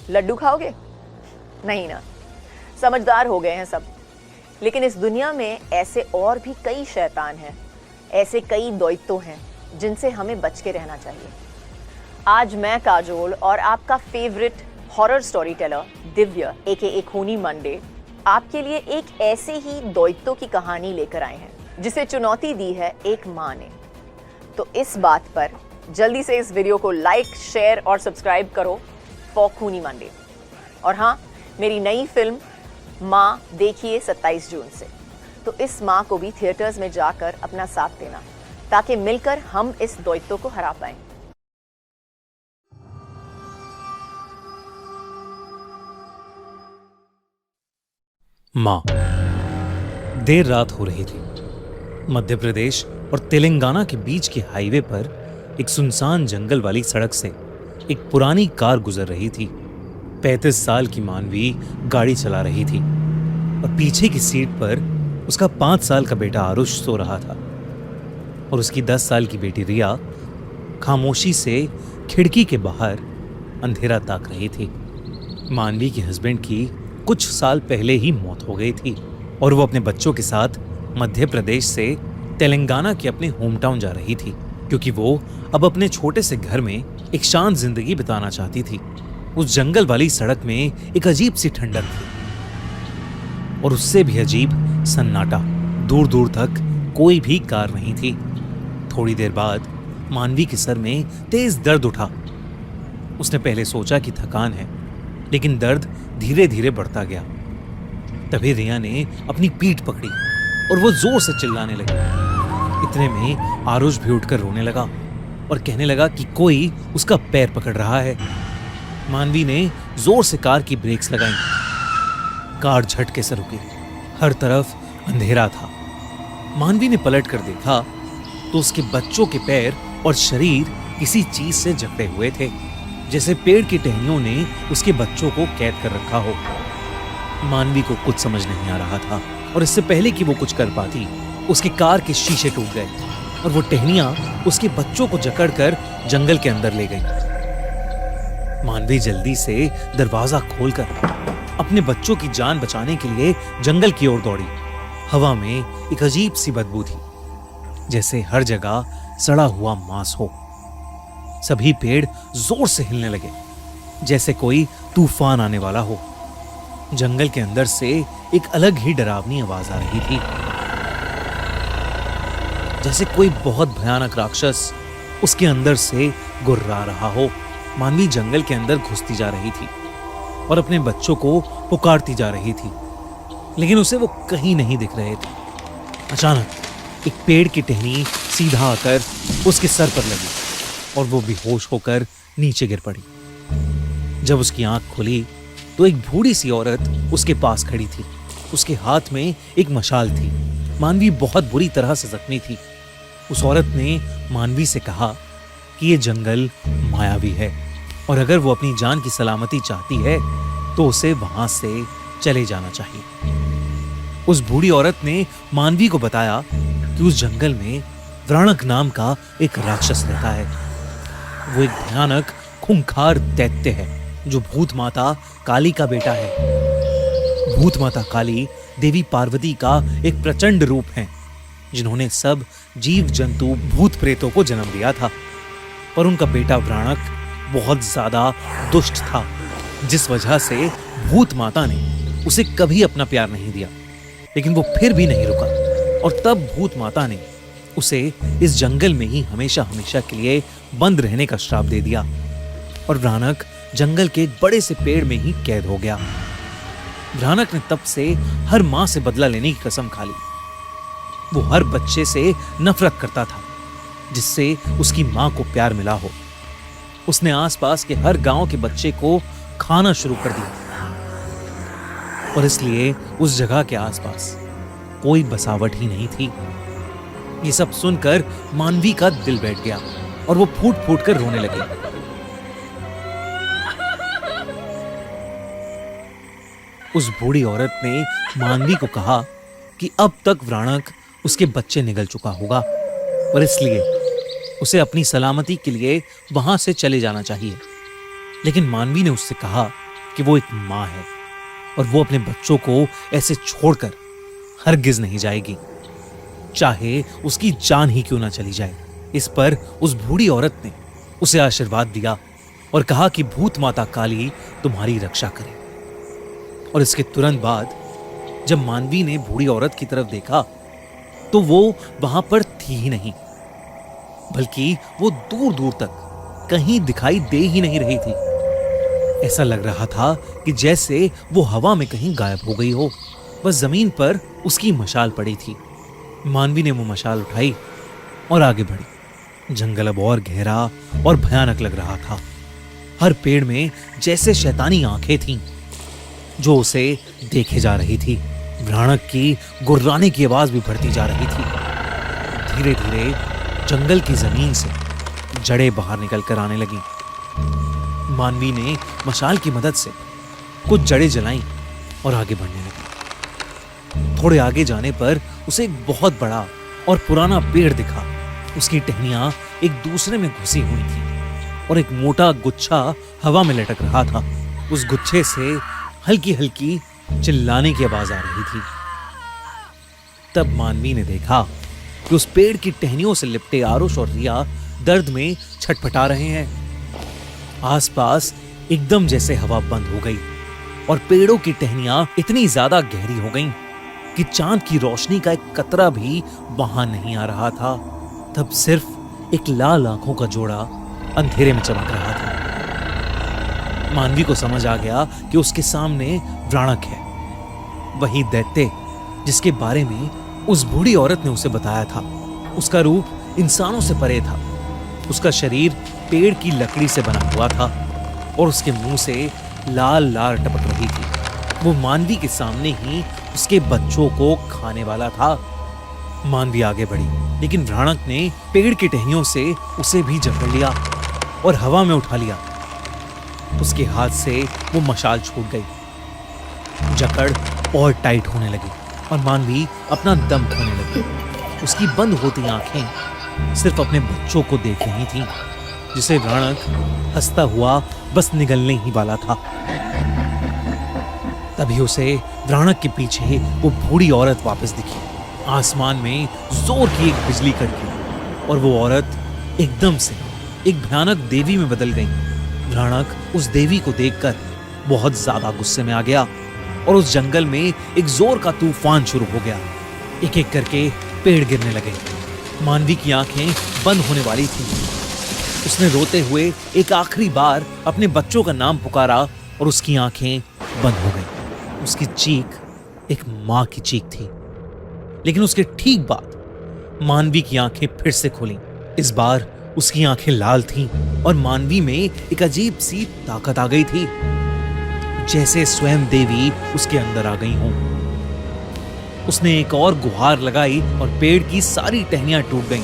लड्डू खाओगे? नहीं ना, समझदार हो गए हैं सब। लेकिन इस दुनिया में ऐसे और भी कई शैतान हैं, ऐसे कई दैत्य हैं जिनसे हमें बच के रहना चाहिए। आज मैं काजोल और आपका favourite horror story teller Divya AKA खूनी मंडे आपके लिए एक ऐसे ही दैत्य की कहानी लेकर आए हैं जिसे चुनौती दी है एक माँ ने। तो इस बात पर जल्दी से इस वीडियो को लाइक, शेयर और सब्सक्राइब करो फॉर खूनी मंडे। और हाँ, मेरी नई फिल्म माँ देखिए 27 जून से। तो इस माँ को भी थिएटर्स में जाकर अपना साथ देना ताकि मिलकर हम इस दैत्य को हरा पाएं। माँ। देर रात हो रही थी। मध्य प्रदेश और तेलंगाना के बीच के हाईवे पर एक सुनसान जंगल वाली सड़क से एक पुरानी कार गुजर रही थी। 35 साल की मानवी गाड़ी चला रही थी और पीछे की सीट पर उसका 5 साल का बेटा आरुष सो रहा था और उसकी 10 साल की बेटी रिया खामोशी से खिड़की के बाहर अंधेरा ताक रही थी। मानवी के हस्बैंड की कुछ साल पहले ही मौत हो गई थी और वो अपने बच्चों के साथ मध्य प्रदेश से तेलंगाना के अपने होम टाउन जा रही थी क्योंकि वो अब अपने छोटे से घर में एक शांत जिंदगी बिताना चाहती थी। उस जंगल वाली सड़क में एक अजीब सी ठंडक थी और उससे भी अजीब सन्नाटा। दूर दूर तक कोई भी कार नहीं थी। थोड़ी देर बाद मानवी के सर में तेज दर्द उठा। उसने पहले सोचा कि थकान है, लेकिन दर्द धीरे धीरे बढ़ता गया। तभी रिया ने अपनी पीठ पकड़ी और वो जोर से चिल्लाने लगी। इतने में आरुष भी उठकर रोने लगा और कहने लगा कि कोई उसका पैर पकड़ रहा है। मानवी ने जोर से कार की ब्रेक्स लगाई। कार झटके से रुकी। हर तरफ अंधेरा था। मानवी ने पलट कर देखा तो उसके बच्चों के पैर और शरीर किसी चीज से जकड़े हुए थे, जैसे पेड़ की टहनियों ने उसके बच्चों को कैद कर रखा हो। मानवी को कुछ समझ नहीं आ रहा था और इससे पहले कि वो कुछ कर पाती, उसकी कार के शीशे टूट गए और वो टहनियां उसके बच्चों को जकड़कर जंगल के अंदर ले गई। मानवी जल्दी से दरवाजा खोलकर अपने बच्चों की जान बचाने के लिए जंगल की ओर दौड़ी। हवा में एक अजीब सी बदबू थी, जैसे हर जगह सड़ा हुआ मांस हो। सभी पेड़ जोर से हिलने लगे, जैसे कोई तूफान आने वाला हो। जंगल के अंदर से एक अलग ही डरावनी आवाज आ रही थी, जैसे कोई बहुत भयानक राक्षस उसके अंदर से गुर्रा रहा हो। मानवी जंगल के अंदर घुसती जा रही थी और अपने बच्चों को पुकारती जा रही थी, लेकिन उसे वो कहीं नहीं दिख रहे थे। अचानक एक पेड़ की टहनी सीधा आकर उसके सर पर लगी और वो बेहोश होकर नीचे गिर पड़ी। जब उसकी आंख खुली तो एक बूढ़ी सी औरत उसके पास खड़ी थी। उसके हाथ में एक मशाल थी। मानवी बहुत बुरी तरह से जख्मी थी। उस औरत ने मानवी से कहा कि ये जंगल मायावी है और अगर वो अपनी जान की सलामती चाहती है तो उसे वहां से चले जाना चाहिए। उस बूढ़ी औरत ने मानवी को बताया कि उस जंगल में व्राणक नाम का एक राक्षस रहता है। वो एक भयानक खूंखार दैत्य है जो भूत माता काली का बेटा है। भूत माता काली देवी पार्वती का एक प्रचंड रूप है, जिन्होंने सब जीव जंतु भूत प्रेतों को जन्म दिया था। पर उनका बेटा व्राणक बहुत ज्यादा दुष्ट था, जिस वजह से भूत माता ने उसे कभी अपना प्यार नहीं दिया। लेकिन वो फिर भी नहीं रुका और तब भूत माता ने उसे इस जंगल में ही हमेशा हमेशा के लिए बंद रहने का श्राप दे दिया और व्राणक जंगल के एक बड़े से पेड़ में ही कैद हो गया। व्राणक ने तब से हर मां से बदला लेने की कसम खा ली। वो हर बच्चे से नफरत करता था जिससे उसकी मां को प्यार मिला हो। उसने आसपास के हर गांव के बच्चे को खाना शुरू कर दिया और इसलिए उस जगह के आसपास कोई बसावट ही नहीं थी। ये सब सुनकर मानवी का दिल बैठ गया और वो फूट फूट कर रोने लगी। उस बूढ़ी औरत ने मानवी को कहा कि अब तक व्राणक उसके बच्चे निगल चुका होगा और इसलिए उसे अपनी सलामती के लिए वहां से चले जाना चाहिए। लेकिन मानवी ने उससे कहा कि वो एक माँ है और वो अपने बच्चों को ऐसे छोड़कर हरगिज नहीं जाएगी, चाहे उसकी जान ही क्यों ना चली जाए। इस पर उस बूढ़ी औरत ने उसे आशीर्वाद दिया और कहा कि भूत माता काली तुम्हारी रक्षा करे। और इसके तुरंत बाद जब मानवी ने बूढ़ी औरत की तरफ देखा तो वो वहां पर थी ही नहीं, बल्कि वो दूर दूर तक कहीं दिखाई दे ही नहीं रही थी। ऐसा लग रहा था कि जैसे वो हवा में कहीं गायब हो गई हो। बस जमीन पर उसकी मशाल पड़ी थी। मानवी ने वो मशाल उठाई और आगे बढ़ी। जंगल अब और गहरा और भयानक लग रहा था। हर पेड़ में जैसे शैतानी आंखें थीं जो उसे देखे जा रही थी। भयानक की गुर्राने की आवाज भी बढ़ती जा रही थी। धीरे धीरे जंगल की जमीन से जड़ें बाहर निकल कर आने लगी। मानवी ने मशाल की मदद से कुछ जड़ें जलाईं और आगे बढ़ने लगी। थोड़े आगे जाने पर उसे एक बहुत बड़ा और पुराना पेड़ दिखा। उसकी टहनियां एक दूसरे में घुसी हुई थी और एक मोटा गुच्छा हवा में लटक रहा था। उस गुच्छे से हल्की हल्की चिल्लाने की आवाज आ रही थी। तब मानवी ने देखा कि उस पेड़ की टहनियों से लिपटे आरुष और रिया दर्द में छटपटा रहे हैं। आसपास एकदम जैसे हवा बंद हो गई और पेड़ों की टहनियां इतनी ज्यादा गहरी हो गईं कि चांद की रोशनी का एक कतरा भी वहां नहीं आ रहा था। तब सिर्फ एक लाल आंखों का जोड़ा अंधेरे में चमक रहा था। मानवी को समझ आ गया कि उसके सामने व्राणक है, वही दैत्य जिसके बारे में उस बूढ़ी औरत ने उसे बताया था। उसका रूप इंसानों से परे था। उसका शरीर पेड़ की लकड़ी से बना हुआ था और उसके मुंह से लाल लार टपक रही थी। वो मानवी के सामने ही उसके बच्चों को खाने वाला था। मानवी आगे बढ़ी, लेकिन व्राणक ने पेड़ की टहनियों से उसे भी जकड़ लिया और हवा में उठा लिया। उसके हाथ से वो मशाल छूट गई। जकड़ और टाइट होने लगी और मानवी अपना दम खोने लगी। उसकी बंद होती आंखें सिर्फ अपने बच्चों को देख रही थीं, जिसे व्राणक हंसता हुआ बस निगलने ही वाला था। तभी उसे व्राणक के पीछे वो बूढ़ी औरत वापस दिखी। आसमान में जोर की एक बिजली कड़की और वो औरत एकदम से एक भयानक देवी में बदल गई। व्राणक उस देवी को देखकर बहुत ज्यादा गुस्से में आ गया और उस जंगल में एक जोर का तूफान शुरू हो गया। एक एक करके पेड़ गिरने लगे। मानवी की आंखें बंद होने वाली थीं। उसने रोते हुए एक आखिरी बार अपने बच्चों का नाम पुकारा और उसकी आंखें बंद हो गईं। उसकी चीख एक मां की चीख थी। लेकिन उसके ठीक बाद मानवी की आंखें फिर से खुलीं। इस बार उसकी आंखें लाल थीं और मानवी में एक अजीब सी ताकत आ गई थी, जैसे स्वयं देवी उसके अंदर आ गई हों। उसने एक और गुहार लगाई और पेड़ की सारी टहनियां टूट गईं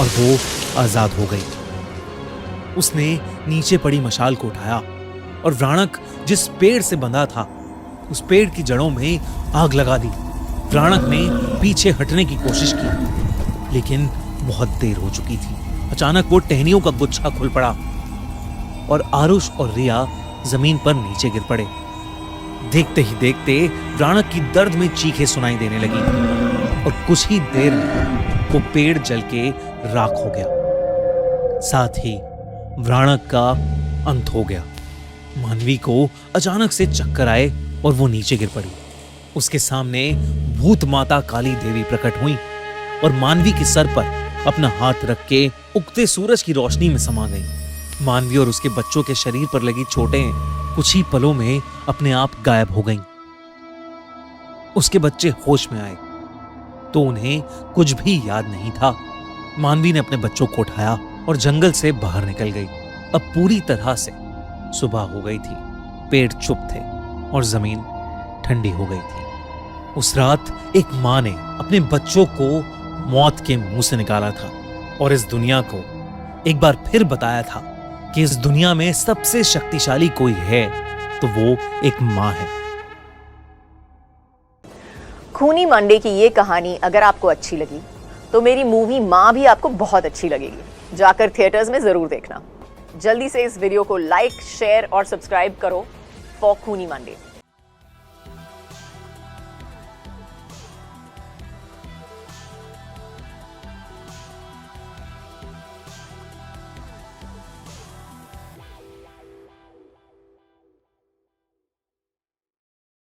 और वो आजाद हो गई। उसने नीचे पड़ी मशाल को उठाया और व्राणक जिस पेड़ से बंधा था उस पेड़ की जड़ों में आग लगा दी। व्राणक ने पीछे हटने की कोशिश की, लेकिन बहुत देर हो चुकी थी। अचानक वो टहनियों का गुच्छा खुल पड़ा और आरुष और रिया जमीन पर नीचे गिर पड़े। देखते ही देखते व्राणक की दर्द में चीखें सुनाई देने लगी और कुछ ही देर में वो पेड़ जल के राख हो गया। साथ ही व्राणक का अंत हो गया। मानवी को अचानक से चक्कर आए और वो नीचे गिर पड़ी। उसके सामने भूत माता काली देवी प्रकट हुई और मानवी के सर पर अपना हाथ रख के उगते सूरज की रोशनी में समा गई। मानवी और उसके बच्चों के शरीर पर लगी चोटें कुछ ही पलों में अपने आप गायब हो गईं। उसके बच्चे होश में आए तो उन्हें कुछ भी याद नहीं था। मानवी ने अपने बच्चों को उठाया और जंगल से बाहर निकल गई। अब पूरी तरह से सुबह हो गई थी। पेड़ चुप थे और जमीन ठंडी हो गई थी। उस रात एक मां ने अपने बच्चों को मौत के मुंह से निकाला था और इस दुनिया को एक बार फिर बताया था कि इस दुनिया में सबसे शक्तिशाली कोई है तो वो एक मां है। खूनी मंडे की ये कहानी अगर आपको अच्छी लगी तो मेरी मूवी मां भी आपको बहुत अच्छी लगेगी। जाकर थिएटर्स में जरूर देखना। जल्दी से इस वीडियो को लाइक, शेयर और सब्सक्राइब करो for Cooney Monday.